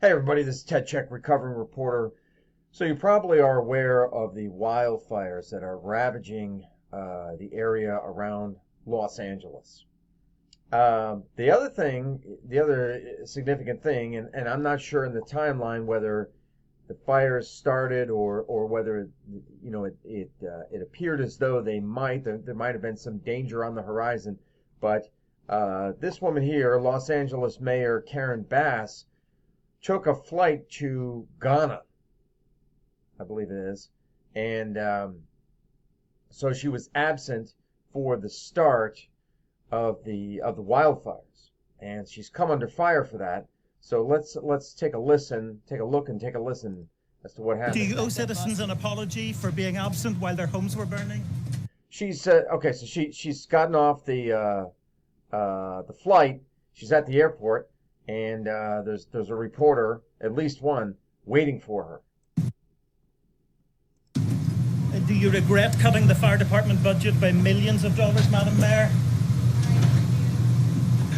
Hey everybody, this is Ted Check, recovering reporter. So you probably are aware of the wildfires that are ravaging the area around Los Angeles. The other significant thing, and I'm not sure in the timeline whether the fires started or whether it appeared as though there might have been some danger on the horizon, but this woman here, Los Angeles Mayor Karen Bass, took a flight to Ghana, I believe it is, and so she was absent for the start of the wildfires, and she's come under fire for that. So let's take a look as to what happened. Do you owe citizens an apology for being absent while their homes were burning? She's okay. So she's gotten off the flight. She's at the airport. And there's a reporter, at least one, waiting for her. Do you regret cutting the fire department budget by millions of dollars, Madam Mayor?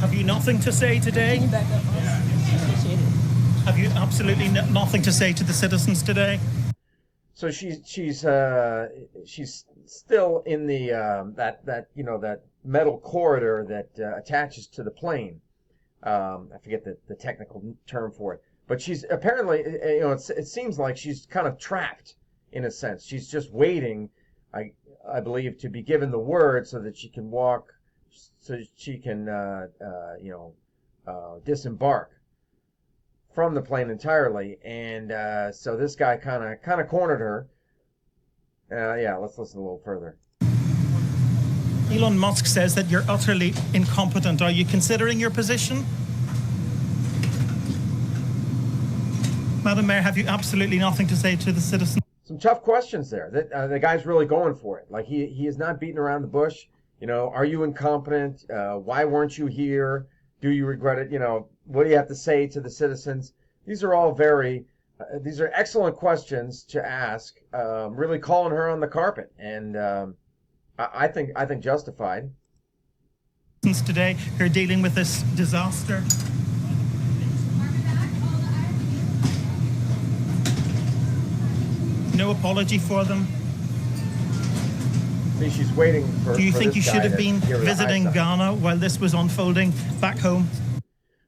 Have you nothing to say today? Can you back up? Appreciate it. Have you absolutely nothing to say to the citizens today? So she's still in the that metal corridor that attaches to the plane. I forget the technical term for it, but she's apparently, it seems like she's kind of trapped in a sense. She's just waiting, I believe, to be given the word so that she can walk, so she can, disembark from the plane entirely. And so this guy kind of cornered her. Yeah, let's listen a little further. Elon Musk says that you're utterly incompetent. Are you considering your position? Madam Mayor, have you absolutely nothing to say to the citizens? Some tough questions there. The guy's really going for it. Like he is not beating around the bush. Are you incompetent? Why weren't you here? Do you regret it? What do you have to say to the citizens? These are all these are excellent questions to ask. Really calling her on the carpet, and I think justified. Today, who are dealing with this disaster. No apology for them. See, she's waiting for. Do you think you should have been visiting Ghana while this was unfolding back home?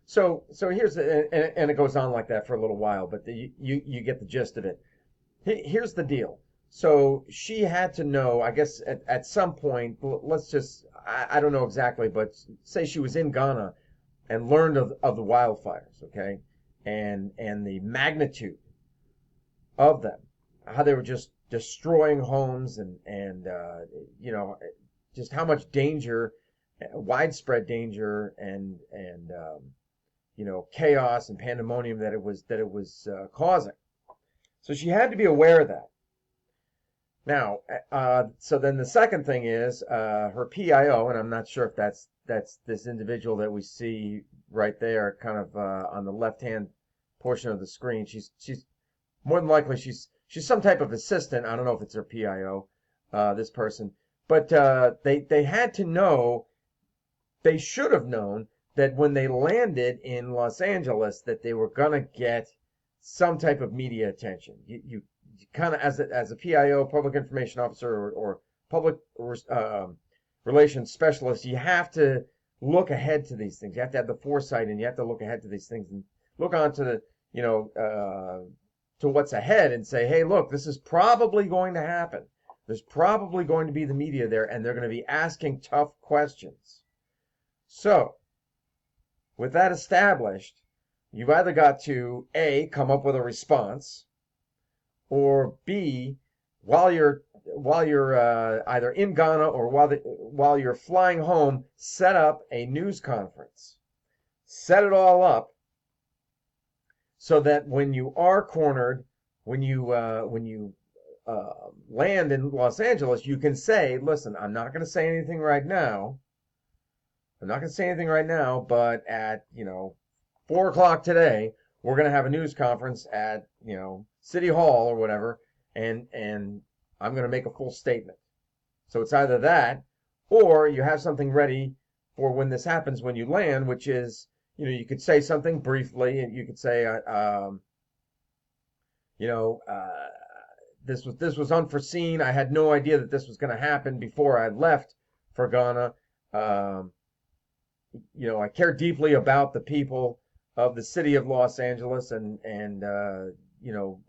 So here's and it goes on like that for a little while, but you get the gist of it. Here's the deal. So she had to know, I guess, at some point, let's just, I don't know exactly, but say she was in Ghana and learned of the wildfires, okay? And the magnitude of them, how they were just destroying homes and just how much danger, widespread danger and chaos and pandemonium that it was causing. So she had to be aware of that. Now, so then the second thing is her PIO, and I'm not sure if that's this individual that we see right there, kind of on the left-hand portion of the screen. She's more than likely she's some type of assistant. I don't know if it's her PIO, this person, but they had to know. They should have known that when they landed in Los Angeles, that they were gonna get some type of media attention. You kind of, as a PIO, public information officer, or public relations specialist, you have to look ahead to these things. You have to have the foresight, and you have to look ahead to these things and look on to to what's ahead and say, hey, look, this is probably going to happen. There's probably going to be the media there, and they're going to be asking tough questions. So, with that established, you've either got to A, come up with a response, or B, while you're either in Ghana or while you're flying home, set up a news conference. Set it all up so that when you are cornered, when you land in Los Angeles, you can say, listen, I'm not going to say anything right now. But at 4 o'clock today, we're going to have a news conference at City Hall or whatever, and I'm going to make a full statement. So it's either that, or you have something ready for when this happens, when you land, which is You could say something briefly, and you could say, you know, this was unforeseen. I had no idea that this was going to happen before I left for Ghana. Um, I care deeply about the people of the city of Los Angeles and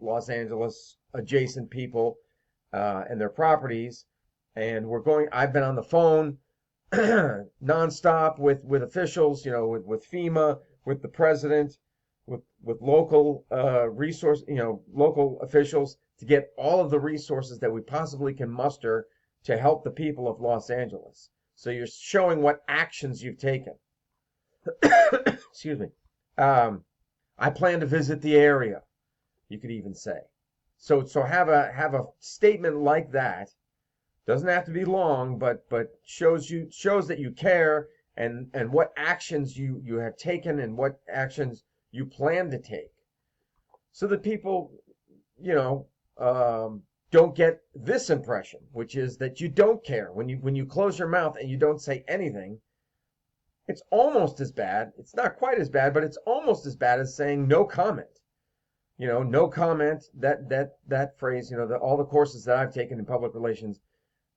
Los Angeles adjacent people and their properties. And I've been on the phone nonstop with officials, with FEMA, with the president, with local local officials to get all of the resources that we possibly can muster to help the people of Los Angeles. So you're showing what actions you've taken. Excuse me. I plan to visit the area, you could even say. So have a statement like that. Doesn't have to be long, but shows that you care and what actions you have taken and what actions you plan to take, so that people, don't get this impression, which is that you don't care. When you close your mouth and you don't say anything, it's almost as bad. It's not quite as bad, but it's almost as bad as saying no comment. No comment. That phrase. All the courses that I've taken in public relations.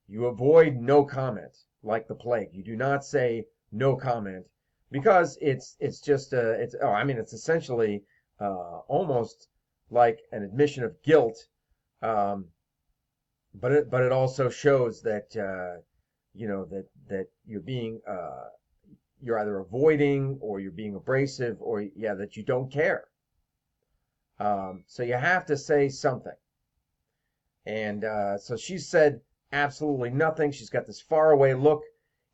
You avoid no comment like the plague. You do not say no comment because it's essentially almost like an admission of guilt, but it also shows that that you're either avoiding or you're being abrasive or that you don't care. So you have to say something, and so she said absolutely nothing. She's got this faraway look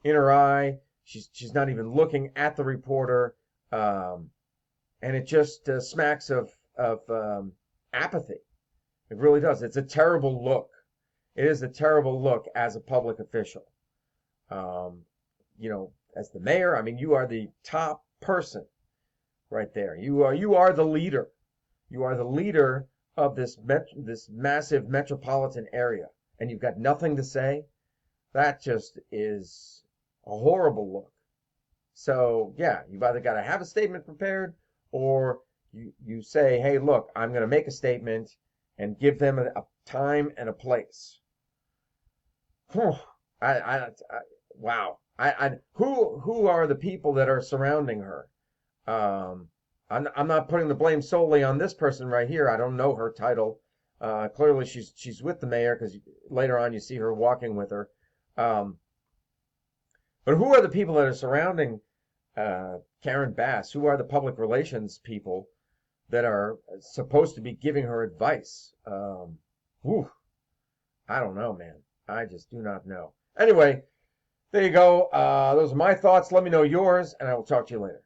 in her eye. She's not even looking at the reporter, and it just smacks of apathy. It really does. It's a terrible look. It is a terrible look as a public official. As the mayor, you are the top person right there. You are the leader. You are the leader of this massive metropolitan area. And you've got nothing to say. That just is a horrible look. So yeah, you've either got to have a statement prepared, or you say, hey, look, I'm going to make a statement, and give them a time and a place. Whew. Wow. Who are the people that are surrounding her? I'm not putting the blame solely on this person right here. I don't know her title. Clearly, she's with the mayor, because later on you see her walking with her. But who are the people that are surrounding Karen Bass? Who are the public relations people that are supposed to be giving her advice? I don't know, man. I just do not know. Anyway, there you go. Those are my thoughts. Let me know yours, and I will talk to you later.